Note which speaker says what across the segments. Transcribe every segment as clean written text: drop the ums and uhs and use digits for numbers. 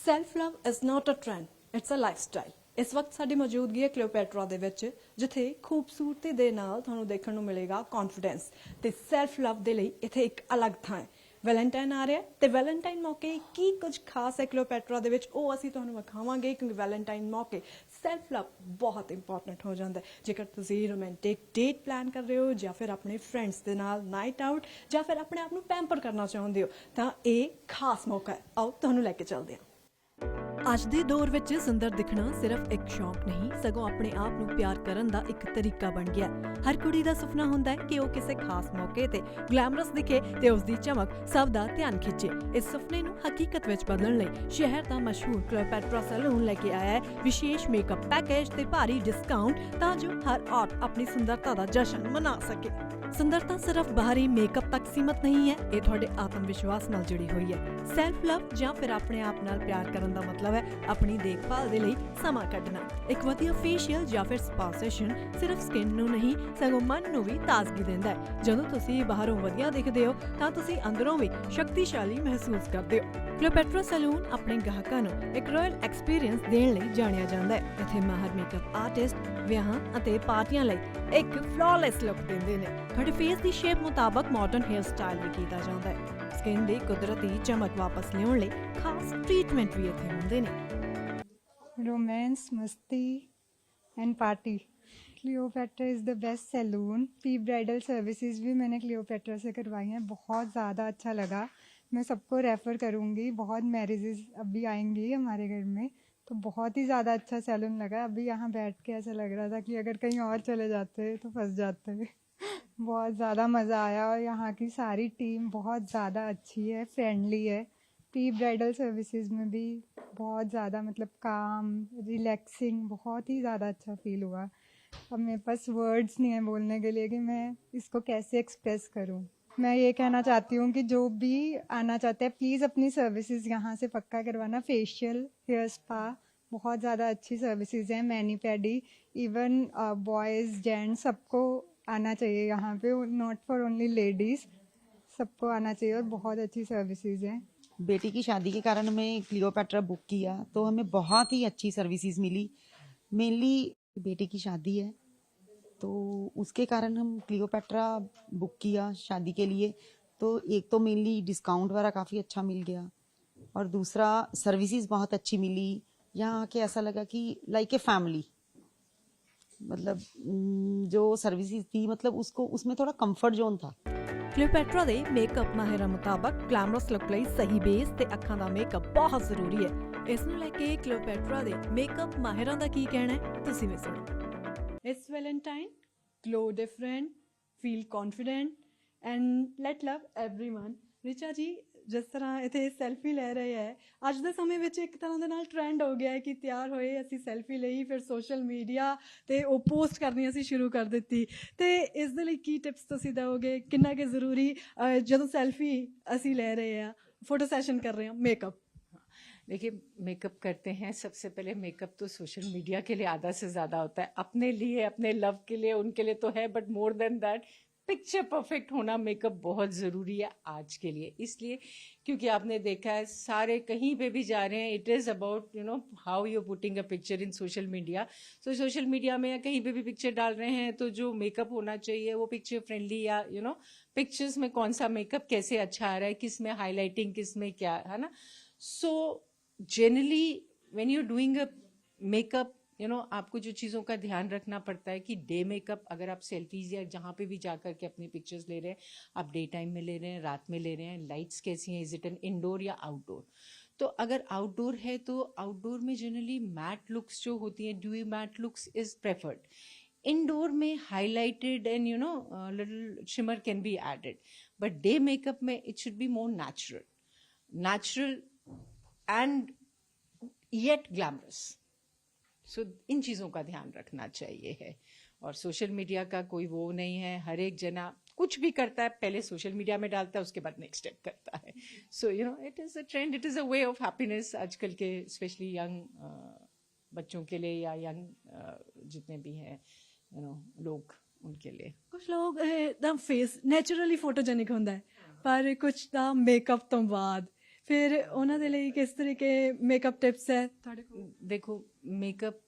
Speaker 1: Self love is not a trend, it's a lifestyle. ਇਸ ਵਕਤ ਸਾਡੀ ਮੌਜੂਦਗੀ ਹੈ ਕਲੀਓਪੈਟਰਾ ਦੇ ਵਿੱਚ, ਜਿੱਥੇ ਖੂਬਸੂਰਤੀ ਦੇ ਨਾਲ ਤੁਹਾਨੂੰ ਦੇਖਣ ਨੂੰ ਮਿਲੇਗਾ ਕੌਨਫੀਡੈਂਸ ਤੇ ਸੈਲਫ ਲਵ ਦੇ ਲਈ ਇੱਥੇ ਇੱਕ ਅਲੱਗ ਥਾਂ ਹੈ। ਵੈਲੈਂਟਾਈਨ ਆ ਰਿਹਾ ਤੇ ਵੈਲੈਂਟਾਈਨ ਮੌਕੇ ਕੀ ਕੁਝ ਖਾਸ ਹੈ ਕਲੀਓਪੈਟਰਾ ਦੇ ਵਿੱਚ, ਉਹ ਅਸੀਂ ਤੁਹਾਨੂੰ ਵਿਖਾਵਾਂਗੇ, ਕਿਉਂਕਿ ਵੈਲੈਂਟਾਈਨ ਮੌਕੇ ਸੈਲਫ ਲਵ ਬਹੁਤ ਇੰਪੋਰਟੈਂਟ ਹੋ ਜਾਂਦਾ ਹੈ। ਜੇਕਰ ਤੁਸੀਂ ਰੋਮਾਂਟਿਕ ਡੇਟ ਪਲਾਨ ਕਰ ਰਹੇ ਹੋ ਜਾਂ ਫਿਰ ਆਪਣੇ ਫਰੈਂਡਸ ਦੇ ਨਾਲ ਨਾਈਟ ਆਊਟ ਜਾਂ ਫਿਰ ਆਪਣੇ ਆਪ ਨੂੰ ਪੈਂਪਰ ਕਰਨਾ ਚਾਹੁੰਦੇ ਹੋ ਤਾਂ ਇਹ ਖਾਸ ਮੌਕਾ ਹੈ। ਆਓ ਤੁਹਾਨੂੰ ਲੈ ਕੇ ਚੱਲਦੇ ਹਾਂ। ਅੱਜ ਦੇ ਦੌਰ ਵਿੱਚ ਸੁੰਦਰ ਦਿਖਣਾ ਸਿਰਫ ਇੱਕ ਸ਼ੌਕ ਨਹੀਂ, ਸਗੋਂ ਆਪਣੇ ਆਪ ਨੂੰ ਪਿਆਰ ਕਰਨ ਦਾ ਇੱਕ ਤਰੀਕਾ ਬਣ ਗਿਆ। ਹਰ ਕੁੜੀ ਦਾ ਸੁਪਨਾ ਹੁੰਦਾ ਹੈ ਕਿ ਉਹ ਕਿਸੇ ਖਾਸ ਮੌਕੇ ਤੇ ਗਲੈਮਰਸ ਦਿਖੇ ਤੇ ਉਸ ਦੀ ਚਮਕ ਸਭ ਦਾ ਧਿਆਨ ਖਿੱਚੇ। ਇਸ ਸੁਪਨੇ ਨੂੰ ਹਕੀਕਤ ਵਿੱਚ ਬਦਲਣ ਲਈ ਸ਼ਹਿਰ ਦਾ ਮਸ਼ਹੂਰ ਕਲੀਓਪੈਟਰਾ ਸੈਲੂਨ ਲੈ ਕੇ ਆਇਆ ਹੈ ਵਿਸ਼ੇਸ਼ ਮੇਕਅਪ ਪੈਕੇਜ ਤੇ ਭਾਰੀ ਡਿਸਕਾਊਂਟ, ਤਾਂ ਜੋ ਹਰ ਔਰਤ ਆਪਣੀ ਸੁੰਦਰਤਾ ਦਾ ਜਸ਼ਨ ਮਨਾ ਸਕੇ। ਸੁੰਦਰਤਾ ਸਿਰਫ ਬਾਹਰੀ ਮੇਕਅਪ ਤੱਕ ਸੀਮਤ ਨਹੀਂ ਹੈ, ਇਹ ਤੁਹਾਡੇ ਆਤਮ ਵਿਸ਼ਵਾਸ ਨਾਲ ਜੁੜੀ ਹੋਈ ਹੈ। ਸੈਲਫ ਲਵ ਜਾਂ ਫਿਰ ਆਪਣੇ ਆਪ ਨਾਲ ਪਿਆਰ ਕਰਨ ਦਾ ਮਤਲਬ ਹੈ ਆਪਣੀ ਦੇਖਭਾਲ ਦੇ ਲਈ ਸਮਾਂ ਕੱਢਣਾ। ਇੱਕ ਵਧੀਆ ਫੇਸ਼ੀਅਲ ਜਾਂ ਫਿਰ ਸਪਾ ਸੈਸ਼ਨ ਸਿਰਫ ਸਕਿਨ ਨੂੰ ਨਹੀਂ, ਸਗੋਂ ਮਨ ਨੂੰ ਵੀ ਤਾਜ਼ਗੀ ਦਿੰਦਾ ਹੈ। ਜਦੋਂ ਤੁਸੀਂ ਬਾਹਰੋਂ ਵਧੀਆ ਦਿਖਦੇ ਹੋ ਤਾਂ ਤੁਸੀਂ ਅੰਦਰੋਂ ਵੀ ਸ਼ਕਤੀਸ਼ਾਲੀ ਮਹਿਸੂਸ ਕਰਦੇ ਹੋ। ਕਲੀਓਪੈਟਰਾ ਸੈਲੂਨ ਆਪਣੇ ਗਾਹਕਾਂ ਨੂੰ ਇੱਕ ਰਾਇਲ ਐਕਸਪੀਰੀਅੰਸ ਦੇਣ ਲਈ ਜਾਣਿਆ ਜਾਂਦਾ ਹੈ। ਇੱਥੇ ਮਾਹਰ ਮੇਕਅਪ ਆਰਟਿਸਟ ਵਿਆਹਾਂ ਅਤੇ ਪਾਰਟੀਆਂ ਲਈ ਇੱਕ ਫਲॉलेस ਲੁੱਕ ਦਿੰਦੇ ਨੇ। ਤੁਹਾਡੇ ਫੇਸ ਦੀ ਸ਼ੇਪ ਮੁਤਾਬਕ ਮਾਡਰਨ ਹੇਅਰ ਸਟਾਈਲ ਵੀ ਕੀਤਾ ਜਾਂਦਾ ਹੈ। ਸਕਿਨ ਦੀ ਕੁਦਰਤੀ ਚਮਕ ਵਾਪਸ ਲਿਆਉਣ ਲਈ ਖਾਸ ਟ੍ਰੀਟਮੈਂਟ ਵੀ ਇੱਥੇ ਹੁੰਦੇ ਨੇ।
Speaker 2: रोमांस, मस्ती and party. Cleopatra is the best salon. Pre bridal services भी मैंने क्लियोपेट्रा से करवाई हैं, बहुत ज़्यादा अच्छा लगा। मैं सबको रेफ़र करूँगी। बहुत मैरिजेस अभी आएंगी हमारे घर में, तो बहुत ही ज़्यादा अच्छा सैलून लगा। अभी यहाँ बैठ के ऐसा लग रहा था कि अगर कहीं और चले जाते तो फंस जाते। बहुत ज़्यादा मज़ा आया और यहाँ की सारी टीम बहुत ज़्यादा अच्छी है, फ्रेंडली है। प्री ब्राइडल सर्विसेज में भी बहुत ज़्यादा मतलब काम, रिलैक्सिंग, बहुत ही ज़्यादा अच्छा फील हुआ। अब मेरे पास वर्ड्स नहीं है बोलने के लिए कि मैं इसको कैसे एक्सप्रेस करूँ। मैं ये कहना चाहती हूँ कि जो भी आना चाहते हैं प्लीज़ अपनी सर्विसेज यहाँ से पक्का करवाना। फेशियल, हेयर स्पा, बहुत ज़्यादा अच्छी सर्विसेज हैं। Many paddy, even boys gents सबको आना चाहिए यहाँ पे, नॉट फॉर ओनली लेडीज़, सबको आना चाहिए और बहुत अच्छी सर्विसेज हैं।
Speaker 3: बेटी की शादी के कारण हमें क्लियोपेट्रा बुक किया तो हमें बहुत ही अच्छी सर्विसेज मिली। मेनली बेटी की शादी है तो उसके कारण हम क्लियोपेट्रा बुक किया शादी के लिए। तो एक तो मेनली डिस्काउंट वगैरह काफ़ी अच्छा मिल गया और दूसरा सर्विसेज बहुत अच्छी मिली। यहाँ आके ऐसा लगा कि लाइक ए फैमिली, मतलब जो सर्विसेज थी मतलब उसको उसमें थोड़ा कंफर्ट जोन था।
Speaker 1: ਕਲੀਓਪੈਟਰਾ ਦੇ ਮੇਕਅਪ ਮਾਹਿਰਾਂ ਮੁਤਾਬਕ ਗਲੈਮਰਸ ਲੁੱਕ ਲਈ ਸਹੀ ਬੇਸ ਤੇ ਅੱਖਾਂ ਦਾ ਮੇਕਅਪ ਬਹੁਤ ਜ਼ਰੂਰੀ ਹੈ। ਇਸ ਨੂੰ ਲੈ ਕੇ ਕਲੀਓਪੈਟਰਾ ਦੇ ਮੇਕਅਪ ਮਾਹਿਰਾਂ ਦਾ ਕੀ ਕਹਿਣਾ ਹੈ, ਤੁਸੀਂ ਵੀ ਸੁਣੋ। It's Valentine, glow different, feel confident and light love everyone. Richa ਜੀ, ਜਿਸ ਤਰ੍ਹਾਂ ਇੱਥੇ ਸੈਲਫੀ ਲੈ ਰਹੇ ਹੈ, ਅੱਜ ਦੇ ਸਮੇਂ ਵਿੱਚ ਇੱਕ ਤਰ੍ਹਾਂ ਦੇ ਨਾਲ ਟ੍ਰੈਂਡ ਹੋ ਗਿਆ ਹੈ ਕਿ ਤਿਆਰ ਹੋਏ ਅਸੀਂ ਸੈਲਫੀ ਲਈ, ਫਿਰ ਸੋਸ਼ਲ ਮੀਡੀਆ ਤੇ ਉਹ ਪੋਸਟ ਕਰਨੀ ਅਸੀਂ ਸ਼ੁਰੂ ਕਰ ਦਿੱਤੀ। ਤੇ ਇਸ ਦੇ ਲਈ ਕੀ ਟਿਪਸ ਤੁਸੀਂ ਦਿਓਗੇ, ਕਿੰਨਾ ਕਿ ਜ਼ਰੂਰੀ ਜਦੋਂ ਸੈਲਫੀ ਅਸੀਂ ਲੈ ਰਹੇ ਹਾਂ, फोटो सेशन कर रहे हैं, मेकअप?
Speaker 4: देखिए, मेकअप करते हैं, सबसे पहले मेकअप तो सोशल मीडिया के लिए आधा से ज़्यादा होता है, अपने लिए, अपने लव के लिए, उनके लिए तो है, but more than that picture perfect होना मेकअप बहुत ज़रूरी है आज के लिए। इसलिए क्योंकि आपने देखा है सारे कहीं पे भी जा रहे हैं, it is about how you putting a picture in social media. So social media में या कहीं पे भी पिक्चर डाल रहे हैं तो जो मेकअप होना चाहिए वो पिक्चर फ्रेंडली, या पिक्चर्स में कौन सा मेकअप कैसे अच्छा आ रहा है, किस में हाईलाइटिंग, किस में क्या है ना। So generally when you doing a makeup, आपको जो चीज़ों का ध्यान रखना पड़ता है कि डे मेकअप, अगर आप सेल्फीज या जहाँ पे भी जाकर के अपनी पिक्चर्स ले रहे हैं, आप डे टाइम में ले रहे हैं, रात में ले रहे हैं, लाइट्स कैसी हैं, इज इट एन इंडोर या आउटडोर। तो अगर आउटडोर है तो आउटडोर में जनरली मैट लुक्स जो होती हैं, dewy matte looks is preferred. Indoor में highlighted and little shimmer can be added, but day makeup में it should be more natural and yet glamorous. So इन चीज़ों का ध्यान रखना चाहिए है। और सोशल मीडिया का कोई वो नहीं है, हर एक जना कुछ भी करता है पहले सोशल मीडिया में डालता है, उसके बाद नेक्स्ट स्टेप करता है। So it is a trend, it is a way of happiness आजकल के स्पेशली यंग बच्चों के लिए या यंग जितने भी हैं लोग, उनके लिए।
Speaker 1: कुछ लोग ਦਾ ਫੇਸ ਨੈਚੁਰਲੀ ਫੋਟੋਜੈਨਿਕ ਹੁੰਦਾ ਹੈ, ਪਰ ਕੁਝ ਦਾ ਮੇਕਅਪ ਤੋਂ ਬਾਅਦ ਫਿਰ ਉਹਨਾਂ ਦੇ ਲਈ ਕਿਸ ਤਰੀਕੇ ਮੇਕਅਪ ਟਿਪਸ ਹੈ ਤੁਹਾਡੇ ਕੋਲ?
Speaker 4: देखो मेकअप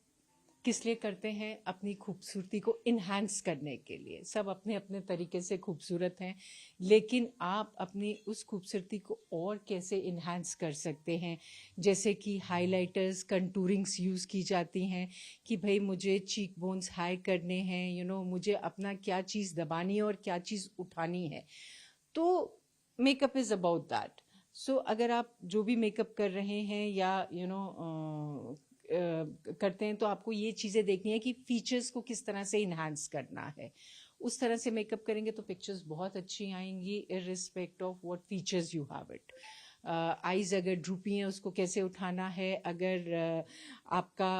Speaker 4: किस लिए करते हैं? अपनी खूबसूरती को इन्हांस करने के लिए। सब अपने अपने तरीके से खूबसूरत हैं, लेकिन आप अपनी उस खूबसूरती को और कैसे इन्हांस कर सकते हैं? जैसे कि हाइलाइटर्स, कंटूरिंग्स यूज़ की जाती हैं कि भाई मुझे चीक बोन्स हाई करने हैं, मुझे अपना क्या चीज़ दबानी है और क्या चीज़ उठानी है। तो मेकअप इज़ अबाउट दैट। सो अगर आप जो भी मेकअप कर रहे हैं या करते हैं, तो आपको ये चीज़ें देखनी है कि फीचर्स को किस तरह से इन्हांस करना है। उस तरह से मेकअप करेंगे तो पिक्चर्स बहुत अच्छी आएंगी, irrespective of what features you have it. Eyes अगर ड्रूपी हैं उसको कैसे उठाना है, अगर आपका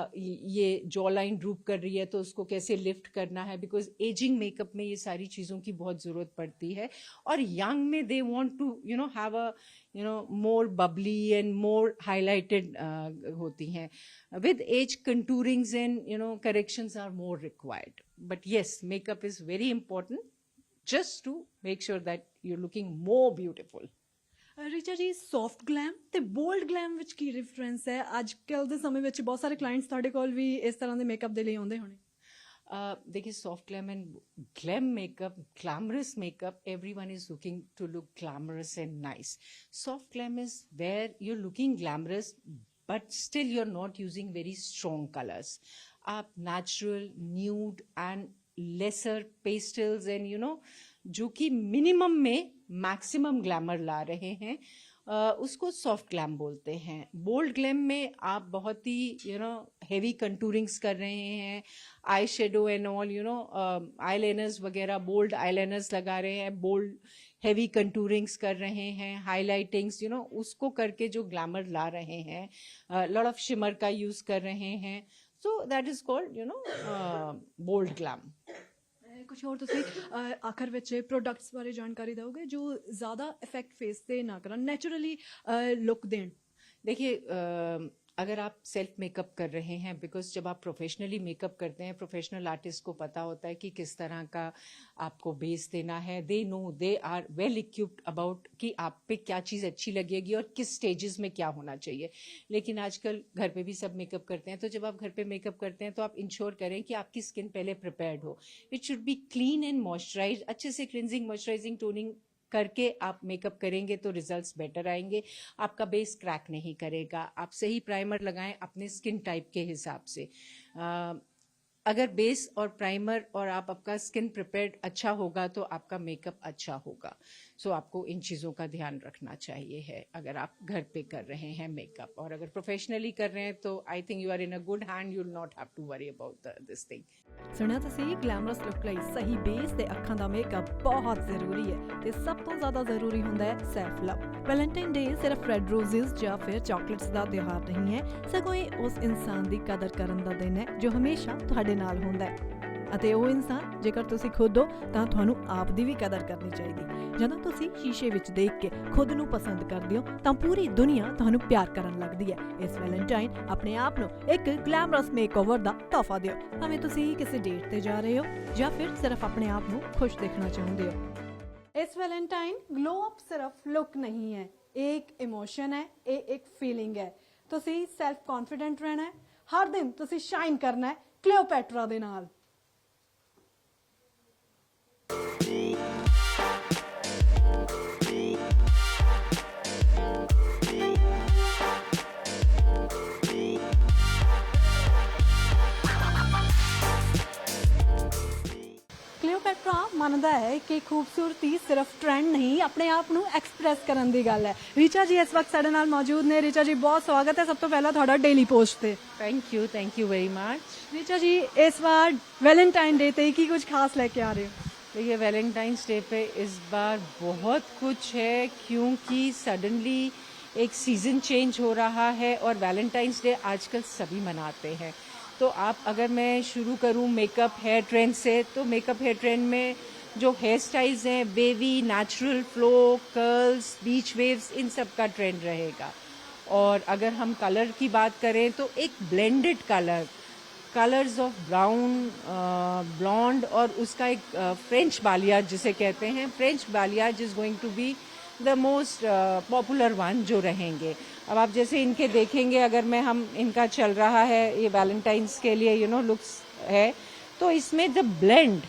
Speaker 4: ये जॉ लाइन ड्रूप कर रही है तो उसको कैसे लिफ्ट करना है, बिकॉज एजिंग मेकअप में ये सारी चीज़ों की बहुत ज़रूरत पड़ती है। और यंग में they want to have a more bubbly and more highlighted होती हैं. With age, contourings and corrections are more required. But yes, makeup is very important just to make sure that you're looking more beautiful.
Speaker 1: Richa ਜੀ, soft ਗਲੈਮ ਤੇ bold ਗਲੈਮ ਵਿੱਚ ਕੀ difference ਹੈ? ਅੱਜ ਕੱਲ੍ਹ ਦੇ ਸਮੇਂ ਵਿੱਚ ਬਹੁਤ ਸਾਰੇ ਕਲਾਇੰਟਸ ਤੁਹਾਡੇ ਕੋਲ ਵੀ ਇਸ ਤਰ੍ਹਾਂ ਦੇ ਮੇਕਅਪ ਦੇ ਲਈ ਆਉਂਦੇ ਹੋਣੇ।
Speaker 4: देखिए, soft glam and glam makeup, glamorous makeup, everyone is looking to look glamorous and nice. Soft glam is where you are looking glamorous but still you're not using very strong colors. आप natural, nude and lesser pastels and जो कि minimum में maximum glamour ला रहे हैं, उसको soft glam बोलते हैं. बोल्ड ग्लैम में आप बहुत ही हेवी कंटूरिंग्स कर रहे हैं, eye shadow and all eyeliners वगैरह, बोल्ड आईलाइनर्स लगा रहे हैं, बोल्ड हेवी कंटूरिंग्स कर रहे हैं, हाईलाइटिंग्स उसको करके जो ग्लैमर ला रहे हैं, लॉट ऑफ शिमर का यूज कर रहे हैं. So that is called bold glam.
Speaker 1: ਕੁਛ ਹੋਰ ਤੁਸੀਂ ਆਖਰ ਵਿੱਚ ਪ੍ਰੋਡਕਟਸ ਬਾਰੇ ਜਾਣਕਾਰੀ ਦਿਓਗੇ ਜੋ ਜ਼ਿਆਦਾ ਇਫੈਕਟ ਫੇਸ ਤੇ ਨਾ ਕਰਨ, ਨੈਚੁਰਲੀ ਲੁੱਕ ਦੇਣ?
Speaker 4: देखिए, अगर आप सेल्फ मेकअप कर रहे हैं, बिकॉज जब आप प्रोफेशनली मेकअप करते हैं, प्रोफेशनल आर्टिस्ट को पता होता है कि किस तरह का आपको बेस देना है. They know, they are well equipped about कि आप पे क्या चीज़ अच्छी लगेगी और किस स्टेजेस में क्या होना चाहिए. लेकिन आजकल घर पे भी सब मेकअप करते हैं, तो जब आप घर पे मेकअप करते हैं तो आप इंश्योर करें कि आपकी स्किन पहले प्रिपेयर्ड हो. It should be clean and moisturize. अच्छे से क्लिनजिंग, मॉइस्चराइजिंग, टोनिंग करके आप मेकअप करेंगे तो रिजल्ट्स बेटर आएंगे. आपका बेस क्रैक नहीं करेगा. आप सही प्राइमर लगाएं अपने स्किन टाइप के हिसाब से. अगर बेस और प्राइमर और आपका स्किन प्रिपेयर्ड अच्छा होगा तो आपका मेकअप अच्छा होगा. सो आपको इन चीज़ों का ध्यान रखना चाहिए है अगर आप घर पे कर रहे हैं मेकअप. और अगर प्रोफेशनली कर रहे हैं तो I think you are in a good hand. You will not have to worry about this thing.
Speaker 1: ਸੁਣਿਆ ਤੁਸੀਂ, ਗਲੈਮਰਸ ਲੁੱਕ ਲਈ ਸਹੀ ਬੇਸ ਤੇ ਅੱਖਾਂ ਦਾ ਮੇਕਅਪ ਬਹੁਤ ਜ਼ਰੂਰੀ ਹੈ ਤੇ ਸਭ ਤੋਂ ਜ਼ਿਆਦਾ ਜ਼ਰੂਰੀ ਹੁੰਦਾ ਹੈ ਸੈਲਫ ਲਵ. ਵੈਲੈਂਟਾਈਨ ਡੇ ਸਿਰਫ ਰੈੱਡ ਰੋਜ਼ਸ ਜਾਂ ਫਿਰ ਚਾਕਲੇਟਸ ਦਾ ਤਿਉਹਾਰ ਨਹੀਂ ਹੈ, ਸਗੋਂ ਇਹ ਉਸ ਇਨਸਾਨ ਦੀ ਕਦਰ ਕਰਨ ਦਾ ਦਿਨ ਹੈ ਜੋ ਹਮੇਸ਼ਾ ਤੁਹਾਡੇ ਨਾਲ ਹੁੰਦਾ ਹੈ. ਅਤੇ ਉਹ ਇਨਸਾਨ ਜੇਕਰ ਤੁਸੀਂ ਖੁਦ ਹੋ ਤਾਂ ਤੁਹਾਨੂੰ ਆਪ ਦੀ ਵੀ ਕਦਰ ਕਰਨੀ ਚਾਹੀਦੀ. ਜਦੋਂ ਤੁਸੀਂ ਸ਼ੀਸ਼ੇ ਵਿੱਚ ਦੇਖ ਕੇ ਖੁਦ ਨੂੰ ਪਸੰਦ ਕਰਦੇ ਹੋ ਤਾਂ ਪੂਰੀ ਦੁਨੀਆ ਤੁਹਾਨੂੰ ਪਿਆਰ ਕਰਨ ਲੱਗਦੀ ਹੈ. ਇਸ ਵੈਲੈਂਟਾਈਨ ਆਪਣੇ ਆਪ ਨੂੰ ਇੱਕ ਗਲੈਮਰਸ ਮੇਕਓਵਰ ਦਾ ਤੋਹਫਾ ਦਿਓ, ਭਾਵੇਂ ਤੁਸੀਂ ਕਿਸੇ ਡੇਟ ਤੇ ਜਾ ਰਹੇ ਹੋ ਜਾਂ ਫਿਰ ਸਿਰਫ ਆਪਣੇ ਆਪ ਨੂੰ ਖੁਸ਼ ਦੇਖਣਾ ਚਾਹੁੰਦੇ ਹੋ. ਇਸ ਵੈਲੈਂਟਾਈਨ ਗਲੋ ਅਪ ਸਿਰਫ ਲੁੱਕ ਨਹੀਂ ਹੈ, ਇਹ ਇੱਕ ਇਮੋਸ਼ਨ ਹੈ, ਇਹ ਇੱਕ ਫੀਲਿੰਗ ਹੈ. ਤੁਸੀਂ ਸੈਲਫ ਕੌਨਫੀਡੈਂਟ ਰਹਿਣਾ ਹੈ, ਹਰ ਦਿਨ ਤੁਸੀਂ ਸ਼ਾਈਨ ਕਰਨਾ ਹੈ ਕਲੀਓਪੈਟਰਾ ਦੇ ਨਾਲ. ਕਲੀਓਪੈਟਰਾ ਮੰਨਦਾ ਹੈ ਕਿ ਖੂਬਸੂਰਤੀ ਸਿਰਫ ਟ੍ਰੈਂਡ ਨਹੀਂ, ਆਪਣੇ ਆਪ ਨੂੰ ਐਕਸਪ੍ਰੈਸ ਕਰਨ ਦੀ ਗੱਲ ਹੈ. ਰੀਚਾ ਜੀ ਇਸ ਵਕਤ ਸਾਡੇ ਨਾਲ ਮੌਜੂਦ ਨੇ. ਰੀਚਾ ਜੀ, ਬਹੁਤ ਸਵਾਗਤ ਹੈ ਸਭ ਤੋਂ ਪਹਿਲਾਂ ਤੁਹਾਡਾ ਡੇਲੀ ਪੋਸਟ ਤੇ.
Speaker 4: Thank you very much.
Speaker 1: Richa ji, इस बार वैलेंटाइन डे पे की कुछ खास लेके आ रहे हो?
Speaker 4: देखिए, वैलेंटाइंस डे पे इस बार बहुत कुछ है क्योंकि सडनली एक सीज़न चेंज हो रहा है और वैलेंटाइंस डे आजकल सभी मनाते हैं. तो आप अगर मैं शुरू करूं मेकअप हेयर ट्रेंड से, तो मेकअप हेयर ट्रेंड में जो हेयर स्टाइल्स हैं, वेवी, नेचुरल, फ्लो, कर्ल्स, बीच वेव्स, इन सब का ट्रेंड रहेगा. और अगर हम कलर की बात करें तो एक blended colours of brown, blonde और उसका एक फ्रेंच बालियाज जिसे कहते हैं. French balayage is going to be the most popular one जो रहेंगे। अब आप जैसे इनके देखेंगे, अगर हम इनका चल रहा है ये वैलेंटाइंस के लिए लुक्स है, तो इसमें द ब्लेंड,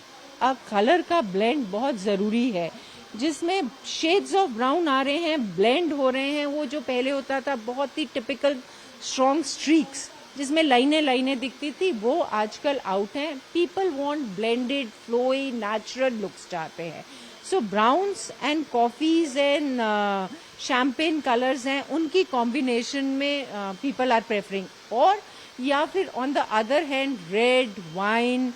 Speaker 4: कलर का ब्लेंड बहुत ज़रूरी है, जिसमें शेड्स ऑफ ब्राउन आ रहे हैं, ब्लेंड हो रहे हैं। वो जो पहले होता था बहुत ही टिपिकल स्ट्रॉन्ग स्ट्रीक्स जिसमें लाइनें लाइनें दिखती थी, वो आजकल आउट हैं। People want blended flowy natural looks चाहते हैं। So browns and coffees and champagne colours हैं, उनकी कॉम्बिनेशन में पीपल आर प्रेफरिंग। और या फिर on the other hand red wine,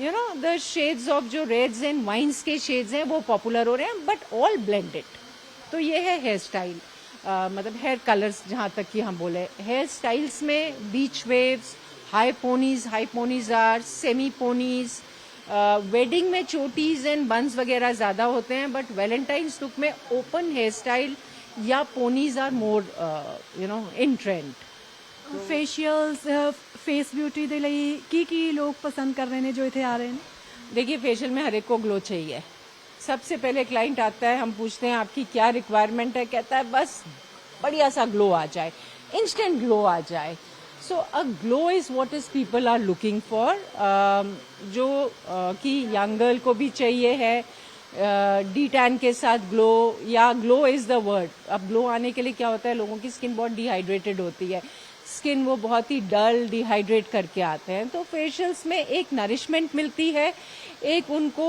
Speaker 4: the shades of जो रेड्स एंड वाइन्स के शेड्स हैं वो पॉपुलर हो रहे हैं, बट ऑल ब्लेंडेड। तो ये है हेयर स्टाइल, मतलब हेयर कलर्स। जहाँ तक कि हम बोले हेयर स्टाइल्स में beach waves, high ponies or semi ponies, wedding में चोटीज एंड बंस वगैरह ज़्यादा होते हैं, बट वैलेंटाइंस लुक में ओपन हेयर स्टाइल या ponies are more in trend.
Speaker 1: Facials face beauty ਦੇ ਲਈ ਕੀ ਲੋਕ ਪਸੰਦ ਕਰ ਰਹੇ ਨੇ ਜੋ ਇੱਥੇ ਆ ਰਹੇ ਨੇ?
Speaker 4: देखिए, फेशियल में हर एक को ग्लो चाहिए। सबसे पहले क्लाइंट आता है, हम पूछते हैं आपकी क्या रिक्वायरमेंट है, कहता है बस बढ़िया सा ग्लो आ जाए, इंस्टेंट ग्लो आ जाए। So a glow is what is people are looking for, जो कि यंग गर्ल को भी चाहिए है। डी टैन के साथ ग्लो, या ग्लो इज द वर्ड। अब ग्लो आने के लिए क्या होता है, लोगों की स्किन बहुत डिहाइड्रेटेड होती है, स्किन वो बहुत ही डल डिहाइड्रेट करके आते हैं। तो फेशियल्स में एक नरिशमेंट मिलती है, एक उनको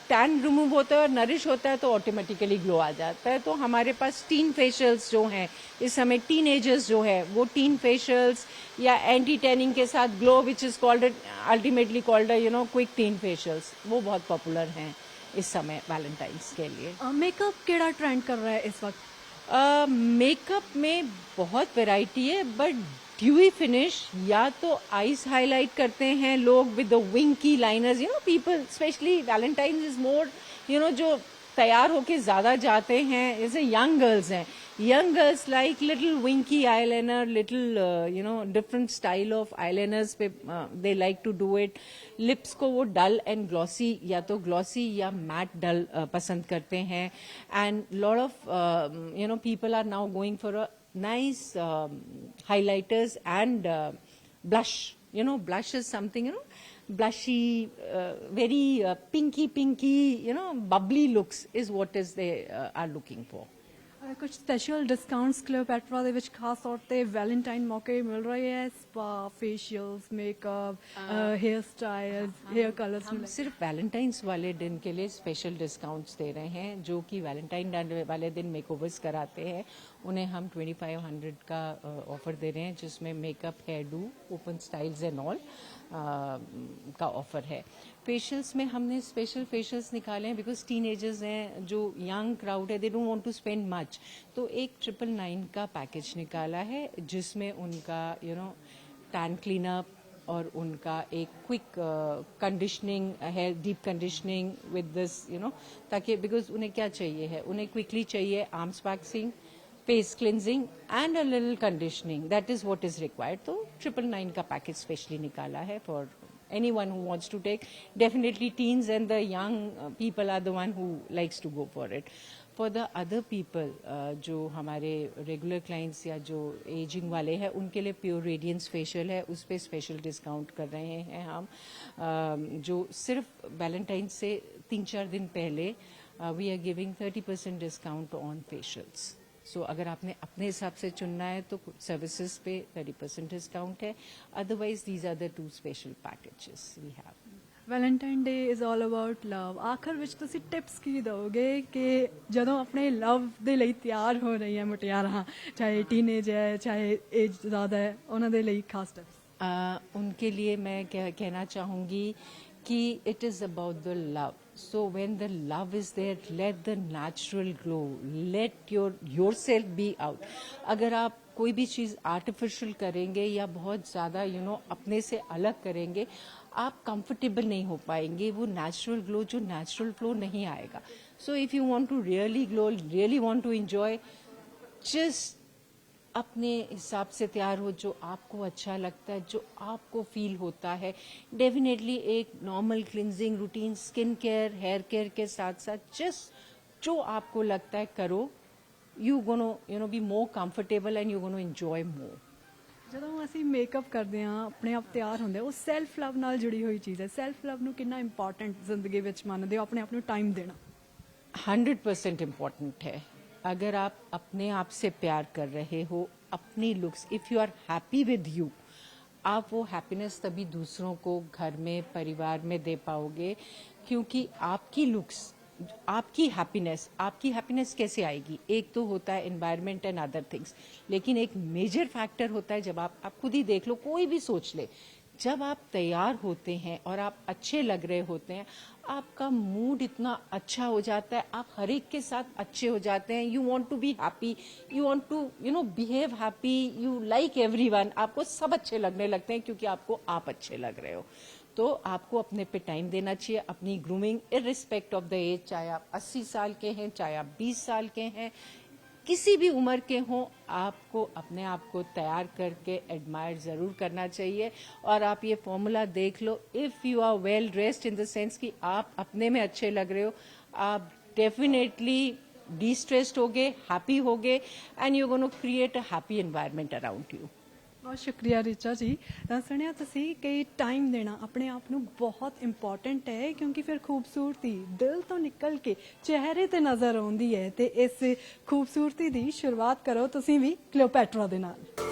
Speaker 4: टैन रिमूव होता है और नरिश होता है, तो ऑटोमेटिकली ग्लो आ जाता है। तो हमारे पास टीन फेशियल्स जो हैं इस समय, टीन एजर्स जो है वो टीन फेशियल्स या एंटी टैनिंग के साथ glow, which is called ultimately called quick tin facials, वो बहुत पॉपुलर हैं इस समय वैलेंटाइंस के लिए।
Speaker 1: मेकअप केड़ा ट्रेंड कर रहा है इस वक्त?
Speaker 4: मेकअप में बहुत वैरायटी है, बट ड्यूई फिनिश या तो आईज हाईलाइट करते हैं लोग with the winky liners. People specially Valentine is more जो तैयार होके ज्यादा जाते हैं, जैसे यंग गर्ल्स हैं, young girls like little winky eyeliner, little different style of eyeliners पे they like to do it. Lips को वो डल एंड ग्लॉसी, या तो ग्लॉसी या मैट डल पसंद करते हैं। And lot of people are now going for a nice highlighters and blush. Blush is something, blushy, very pinky, bubbly looks is what is they are looking for.
Speaker 1: ਕੁਝ special discounts ਕਲੀਓਪੈਟਰਾ ਦੇ ਵਿੱਚ ਖਾਸ ਤੌਰ ਤੇ Valentine ਮੌਕੇ ਮਿਲ ਰਹੇ ਹੈ? Spa, facials, makeup, hair styles, hair colours?
Speaker 4: हम सिर्फ वैलेंटाइंस वाले दिन के लिए स्पेशल डिस्काउंट्स दे रहे हैं। जो कि वैलेंटाइन डे वाले दिन मेकओवर्स कराते हैं, उन्हें हम 2500 का ऑफर दे रहे हैं, जिसमें makeup, hair do, open styles and all का ऑफर है। फेशियल्स में हमने स्पेशल फेशियल्स निकाले हैं, बिकॉज टीनेजर्स हैं, जो यंग क्राउड है, they don't want to spend much. तो एक 999 का पैकेज निकाला है, जिसमें उनका टैन क्लीनअप और उनका एक quick conditioning, hair deep conditioning with this, ताकि बिकॉज उन्हें क्या चाहिए है, उन्हें क्विकली चाहिए arms waxing, face cleansing and a little conditioning, that is what is required. तो 999 का पैकेज स्पेशली निकाला है for anyone who wants to take. Definitely teens and the young people are the one who likes to go for it. For the other people, जो हमारे regular clients या जो ageing वाले हैं, उनके लिए प्योर रेडियंस फेशियल है, उस पर स्पेशल डिस्काउंट कर रहे हैं हम। जो सिर्फ वैलेंटाइन से 3-4 दिन पहले we are giving 30% discount on facials. So अगर आपने अपने हिसाब से चुनना है तो सर्विसेज पे 30% डिस्काउंट है। Otherwise these are the 2 special packages we have.
Speaker 1: Valentine day is all about love. ਆਖਰ ਵਿੱਚ ਤੁਸੀਂ ਟਿਪਸ ਕੀ ਦਿਓਗੇ ਕਿ ਜਦੋਂ ਆਪਣੇ ਲਵ ਦੇ ਲਈ ਤਿਆਰ ਹੋ ਰਹੀਆਂ ਮੁਟਿਆਰਾਂ, ਚਾਹੇ ਟੀਨੇਜ ਹੈ ਚਾਹੇ ਏਜ ज़्यादा है, ਉਹਨਾਂ ਦੇ ਲਈ ਖਾਸ ਟਿਪਸ?
Speaker 4: उनके लिए मैं कहना चाहूँगी कि it is about the love. So when the love is there, let the natural glow, let yourself be out. अगर आप कोई भी चीज़ आर्टिफिशियल करेंगे या बहुत ज़्यादा अपने से अलग करेंगे, आप कंफर्टेबल नहीं हो पाएंगे। वो नेचुरल ग्लो, जो नेचुरल ग्लो नहीं आएगा। So if you want to really glow, really want to enjoy, just अपने हिसाब से तैयार हो, जो आपको अच्छा लगता है, जो आपको फील होता है। डेफिनेटली एक normal cleansing routine, skin care, hair care के साथ साथ जस्ट जो आपको लगता है करो, you gonna be more comfortable and you गोनो एंजॉय मोर।
Speaker 1: ਜਦੋਂ ਅਸੀਂ ਮੇਕਅਪ ਕਰਦੇ ਹਾਂ ਆਪਣੇ ਆਪ ਤਿਆਰ ਹੁੰਦੇ ਹਾਂ, ਉਹ ਸੈਲਫ ਲਵ ਨਾਲ ਜੁੜੀ ਹੋਈ ਚੀਜ਼ ਹੈ। ਸੈਲਫ ਲਵ ਨੂੰ ਕਿੰਨਾ ਇੰਪੋਰਟੈਂਟ ਜ਼ਿੰਦਗੀ ਵਿੱਚ ਮੰਨਦੇ ਹੋ, ਆਪਣੇ ਆਪ ਨੂੰ ਟਾਈਮ ਦੇਣਾ?
Speaker 4: 100% इम्पॉर्टेंट है। अगर आप अपने आप से प्यार कर रहे हो, अपनी looks, if you are happy with you, आप वो हैप्पीनेस तभी दूसरों को घर में परिवार में दे पाओगे, क्योंकि आपकी लुक्स, आपकी हैप्पीनेस कैसे आएगी? एक तो होता है एनवायरनमेंट एंड अदर थिंग्स, लेकिन एक मेजर फैक्टर होता है जब आप खुद ही देख लो, कोई भी सोच ले, जब आप तैयार होते हैं और आप अच्छे लग रहे होते हैं, आपका मूड इतना अच्छा हो जाता है, आप हर एक के साथ अच्छे हो जाते हैं। You want to be happy, you want to behave happy, you like everyone, आपको सब अच्छे लगने लगते हैं क्योंकि आपको आप अच्छे लग रहे हो। तो आपको अपने पे टाइम देना चाहिए, अपनी ग्रूमिंग इररिस्पेक्ट ऑफ द एज, चाहे आप 80 साल के हैं, चाहे आप 20 साल के हैं, किसी भी उम्र के हों, आपको अपने आप को तैयार करके एडमायर जरूर करना चाहिए। और आप ये फॉर्मूला देख लो, if you are well dressed in the sense कि आप अपने में अच्छे लग रहे हो, आप डेफिनेटली डिस्ट्रेस्ड होगे, हैप्पी होगे, and you gonna create a happy environment around you.
Speaker 1: ਬਹੁਤ ਸ਼ੁਕਰੀਆ ਰੀਚਾ ਜੀ। ਤਾਂ ਸੁਣਿਆ ਤੁਸੀਂ ਕਿ ਟਾਈਮ ਦੇਣਾ ਆਪਣੇ ਆਪ ਨੂੰ ਬਹੁਤ ਇੰਪੋਰਟੈਂਟ ਹੈ, ਕਿਉਂਕਿ ਫਿਰ ਖੂਬਸੂਰਤੀ ਦਿਲ ਤੋਂ ਨਿਕਲ ਕੇ ਚਿਹਰੇ ਤੇ ਨਜ਼ਰ ਆਉਂਦੀ ਹੈ। ਤੇ ਇਸ ਖੂਬਸੂਰਤੀ ਦੀ ਸ਼ੁਰੂਆਤ ਕਰੋ ਤੁਸੀਂ ਵੀ ਕਲੀਓਪੈਟਰਾ ਦੇ ਨਾਲ।